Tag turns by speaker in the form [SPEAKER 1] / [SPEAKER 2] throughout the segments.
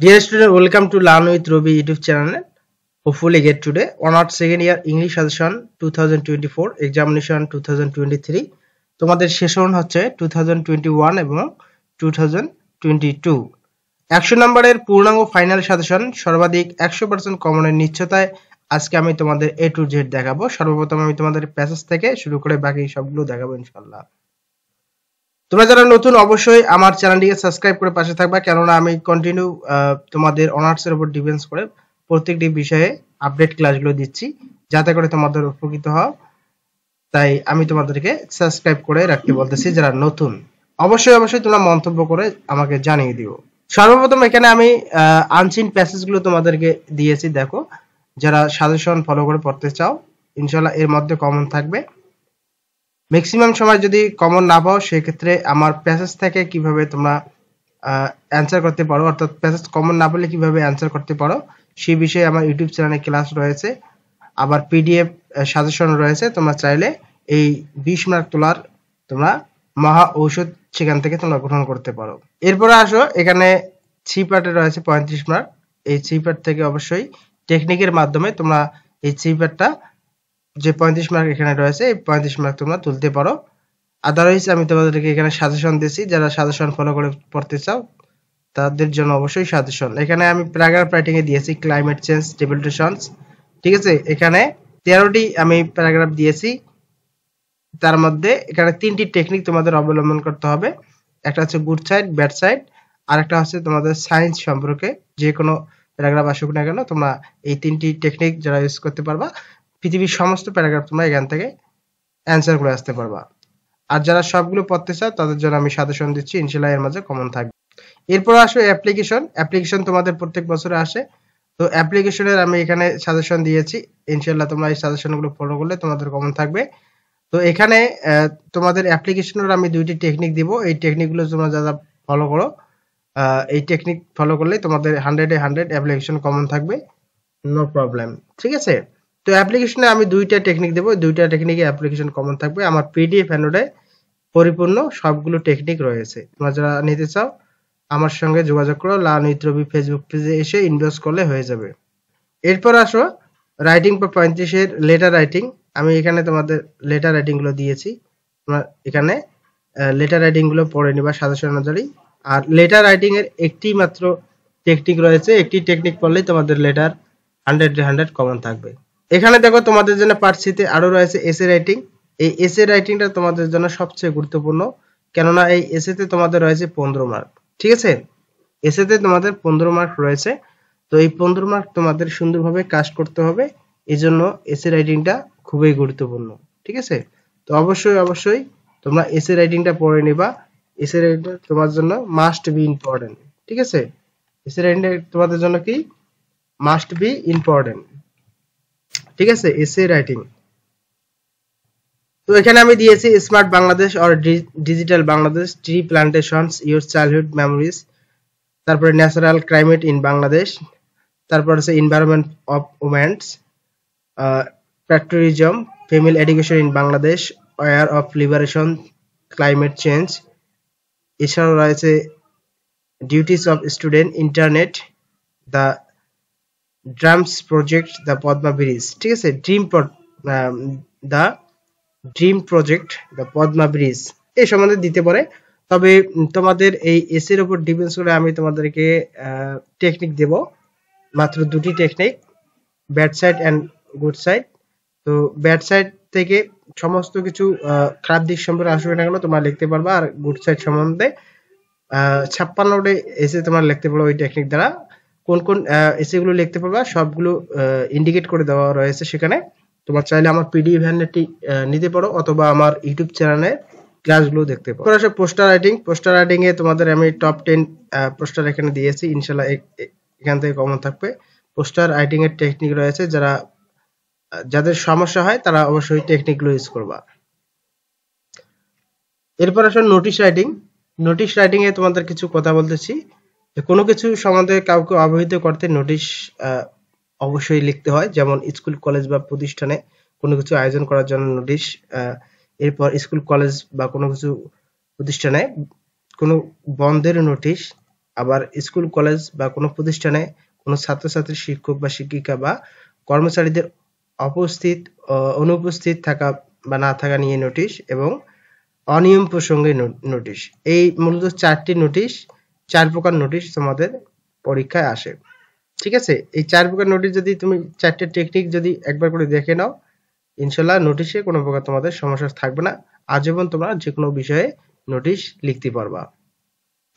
[SPEAKER 1] Dear student, welcome to Learn with Robi YouTube channel. Hopefully get today on our second year English session 2024 examination 2023 তোমাদের session হচ্ছে 2021 এবং 2022 100 নম্বরের পূর্ণাঙ্গ final suggestion সর্বাধিক 100% কমনের নিশ্চয়তায় আজকে আমি তোমাদের A to Z দেখাবো। সর্বপ্রথম আমি তোমাদের প্যাসেজ থেকে শুরু করে বাকি সবগুলো দেখাবো ইনশাআল্লাহ। তোমরা যারা নতুন অবশ্যই আমার চ্যানেলটিকে সাবস্ক্রাইব করে পাশে থাকবা, কেননা আমি কন্টিনিউ তোমাদের অনার্সের উপর ডিপেন্ড করে প্রত্যেকটি বিষয়ে আপডেট ক্লাসগুলো দিচ্ছি যাতে করে তোমাদের উপকৃত হও। তাই আমি তোমাদেরকে সাবস্ক্রাইব করে রাখতে বলতেছি। যারা নতুন অবশ্যই তোমরা মন্তব্য করে আমাকে জানিয়ে দিও। সর্বপ্রথম এখানে আমি আনসিন প্যাসেজগুলো তোমাদেরকে দিয়েছি, দেখো। যারা সাজেশন ফলো করে পড়তে চাও ইনশাআল্লাহ এর মধ্যে কমন থাকবে। ম্যাক্সিমাম সময় যদি কমন না পাও সেক্ষেত্রে আমার প্যাসেজ থেকে কিভাবে তোমরা অ্যান্সার করতে পারো, অর্থাৎ প্যাসেজ কমন না পেলে কিভাবে অ্যান্সার করতে পারো সেই বিষয়ে আমার ইউটিউব চ্যানেলে ক্লাস রয়েছে, আবার পিডিএফ সাজেশন রয়েছে। তোমরা চাইলে এই 20 মার্ক তোলার তোমরা মহা ঔষধ সেখান থেকে তোমরা গ্রহণ করতে পারো। এরপরে আসো, এখানে সি পার্টে রয়েছে 35 মার্ক। এই সি পার্ট থেকে অবশ্যই টেকনিকের মাধ্যমে তোমরা এই সি পার্টটা যে 35 মার্ক এখানে রয়েছে এই 35 মার্ক তোমরা তুলতে পারো। আদারওয়াইজ আমি তোমাদেরকে এখানে সাজেশন দিয়েছি, যারা সাজেশন ফলো করে পড়তে চাও তাদের জন্য অবশ্যই সাজেশন। এখানে আমি প্যারাগ্রাফ রাইটিং এ দিয়েছি ক্লাইমেট চেঞ্জ টেবিলেশনস, ঠিক আছে। এখানে 13টি আমি প্যারাগ্রাফ দিয়েছি, তার মধ্যে এখানে 3টি টেকনিক তোমাদের অবলম্বন করতে হবে। একটা হচ্ছে গুড সাইড, ব্যাড সাইড, আর একটা হচ্ছে তোমাদের সায়েন্স সম্পর্কে। যে কোনো প্যারাগ্রাফ আসুক না কেন তোমরা এই 3টি টেকনিক যারা ইউজ করতে পারবা পৃথিবীর সমস্ত প্যারাগ্রাফ তোমরা এখান থেকে অ্যান্সার করে আসতে পারবা। আর যারা সবগুলো পড়তে চাও তাদের জন্য আমি সাজেশন দিচ্ছি, ইনশাআল্লাহ এর মাঝে কমন থাকবে। এরপর আসো অ্যাপ্লিকেশন তোমাদের প্রত্যেক বছরে আসে, তো অ্যাপ্লিকেশনের আমি এখানে সাজেশন দিয়েছি। ইনশাআল্লাহ তোমরা এই সাজেশনগুলো ফলো করলে তোমাদের কমন থাকবে। তো এখানে তোমাদের অ্যাপ্লিকেশনের আমি 2টি টেকনিক দিব। এই টেকনিকগুলো তোমরা যারা ফলো করো এই টেকনিক ফলো করলে তোমাদের 100-এ 100 অ্যাপ্লিকেশন কমন থাকবে, নো প্রবলেম, ঠিক আছে। তো অ্যাপ্লিকেশনে আমি 2টা টেকনিক দেব, 2টা টেকনিকে অ্যাপ্লিকেশন কমন থাকবে। আমার পিডিএফ নোটে পরিপূর্ণ সবগুলো টেকনিক রয়েছে। তোমরা যারা নিতে চাও আমার সঙ্গে যোগাযোগ করো, লার্ন উইথ রবি ফেসবুক পেজে এসে ইনবক্স করলে হয়ে যাবে। এরপর আসো রাইটিং ফর 35 এর লেটার রাইটিং। আমি এখানে তোমাদের লেটার রাইটিং গুলো দিয়েছি, তোমরা এখানে লেটার রাইটিং গুলো পড়ে নিবা সাজেশন অনুযায়ী। আর লেটার রাইটিং এর একটি মাত্র টেকনিক রয়েছে, একটি টেকনিক পড়লেই তোমাদের লেটার 100-এ 100 কমন থাকবে। এখানে দেখো তোমাদের জন্য পার্ট সিতে আরো রয়েছে এসে রাইটিং। এই এসে রাইটিংটা তোমাদের জন্য সবচেয়ে গুরুত্বপূর্ণ, কেননা এই এসেতে তোমাদের রয়েছে 15 মার্ক, ঠিক আছে। এসেতে তোমাদের 15 মার্ক রয়েছে, তো এই 15 মার্ক তোমাদের সুন্দরভাবে কাজ করতে হবে। এজন্য এসে রাইটিংটা খুবই গুরুত্বপূর্ণ, ঠিক আছে। তো অবশ্যই তোমরা এসে রাইটিংটা পড়ে নিবা। এসে রাইটিংটা তোমার জন্য মাস্ট বি ইম্পর্টেন্ট, ঠিক আছে। এসে রাইটিংটা তোমাদের জন্য কি মাস্ট বি ইম্পর্টেন্ট, ঠিক আছে, এসে রাইটিং। তো এখানে আমি দিয়েছি smart Bangladesh or digital Bangladesh, tree plantations, your childhood memories, তারপরে ন্যাচারাল ক্লাইমেট ইন বাংলাদেশ, তারপর আছে environment of womens, patriotism, female education in Bangladesh, war of liberation, climate change. এছাড়াও রয়েছে duties of student, internet, the dreams project, the Padma bridge, ঠিক আছে। The dream project, the Padma bridge এই সম্বন্ধে দিতে পারে। তবে তোমাদের এই এসের উপর ডিপেন্ড করে আমি তোমাদেরকে টেকনিক দেব, মাত্র 2টি technique, bad side and good side. তো ব্যাড সাইড থেকে সমস্ত কিছু খারাপ দিক সম্পর্কে আসবে না কেন তোমরা লিখতে পারবা, আর গুড সাইড সম্বন্ধে 56টা এসে তোমরা লিখতে পারো। ওই টেকনিক দ্বারা কোন কোন এসে গুলো লিখতে পারবা সবগুলো ইন্ডিকেট করে দেওয়া রয়েছে সেখানে। তোমরা চাইলে আমার পিডিএফ হ্যান্ডটি নিতে পারো অথবা আমার ইউটিউব চ্যানেলে ক্লাসগুলো দেখতে পারো। তারপর আসে পোস্টার রাইটিং এ তোমাদের আমি টপ 10 পোস্টার এখানে দিয়েছি, ইনশাআল্লাহ এখান থেকে কমন থাকবে। পোস্টার রাইটিং এর টেকনিক রয়েছে, যাদের সমস্যা হয় তারা অবশ্যই টেকনিকগুলো ইউজ করবা। এরপর আসলে নোটিশ রাইটিং এ তোমাদের কিছু কথা বলতেছি। কোনো কিছু সম্বন্ধে কাউকে অবহিত করতে নোটিশ অবশ্যই লিখতে হয়, যেমন স্কুল কলেজ বা প্রতিষ্ঠানে কোনো কিছু আয়োজন করার জন্য নোটিশ। এরপর স্কুল কলেজ বা কোনো কিছু প্রতিষ্ঠানে কোনো বন্ধের নোটিশ, আবার স্কুল কলেজ বা কোনো প্রতিষ্ঠানে কোনো ছাত্রছাত্রী শিক্ষক বা শিক্ষিকা বা কর্মচারীদের অনুপস্থিত থাকা বা না থাকা নিয়ে নোটিশ এবং অনিয়ম প্রসঙ্গে নোটিশ। এই মূলত 4টি নোটিশ, 4 প্রকার নোটিশ তোমাদের পরীক্ষায় আসে। ঠিক আছে, এই 4 প্রকার নোটিশ যদি তুমি 4টে টেকনিক যদি একবার করে দেখে নাও, ইনশাল্লাহ নোটিশে কোনো প্রকার তোমাদের সমস্যা থাকবে না। আজীবন তোমরা যে কোনো বিষয়ে নোটিশ লিখতে পারবা।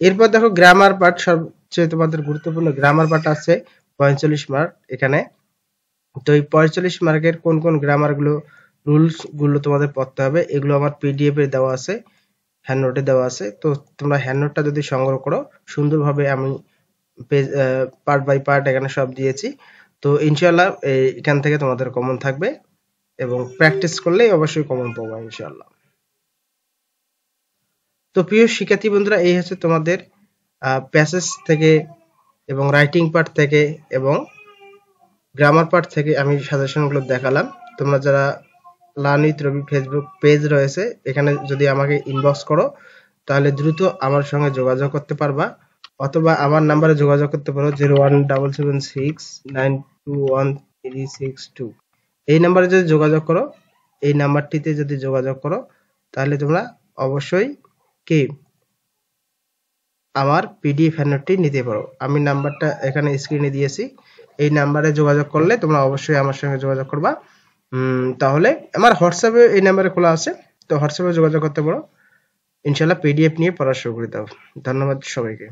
[SPEAKER 1] এরপর দেখো গ্রামার পার্ট, সবচেয়ে তোমাদের গুরুত্বপূর্ণ গ্রামার পার্ট আছে 45 মার্ক এখানে। তো এই 45 মার্কের কোন কোন গ্রামার গুলো, রুলস গুলো তোমাদের পড়তে হবে, এগুলো আমার পিডিএফ এ দেওয়া আছে, হ্যান্ড নোটে দেওয়া আছে। তো তোমরা হ্যান্ড নোটটা যদি সংগ্রহ করো, সুন্দরভাবে আমি পেজ পার্ট বাই পার্ট এখানে সব দিয়েছি। তো ইনশাআল্লাহ এখান থেকে তোমাদের কমন থাকবে এবং প্র্যাকটিস করলেই অবশ্যই কমন পাবো ইনশাআল্লাহ। তো প্রিয় শিক্ষার্থী বন্ধুরা, এই হচ্ছে তোমাদের প্যাসেজ থেকে এবং রাইটিং পার্ট থেকে এবং গ্রামার পার্ট থেকে আমি সাজেশনগুলো দেখালাম। তোমরা যারা learn with Rabi Facebook page রয়েছে, এখানে যদি আমাকে ইনবক্স করো তাহলে দ্রুত আমার সঙ্গে যোগাযোগ করতে পারবা, অথবা আমার নাম্বারে যোগাযোগ করতে পারো 01776921362। এই নাম্বারে যদি যোগাযোগ করো, এই নাম্বারটিতে যদি যোগাযোগ করো তাহলে তোমরা অবশ্যই কি আমার পিডিএফ হ্যান্ডআউটটি নিতে পারো। আমি নাম্বারটা এখানে স্ক্রিনে দিয়েছি, এই নাম্বারে যোগাযোগ করলে তোমরা অবশ্যই আমার সঙ্গে যোগাযোগ করবা। তাহলে আমার হোয়াটসঅ্যাপে এই নাম্বারে খোলা আছে, তো হোয়াটসঅ্যাপে যোগাযোগ করতে পারো। ইনশাল্লাহ পিডিএফ নিয়ে পড়া শুরু করে দাও। ধন্যবাদ সবাইকে।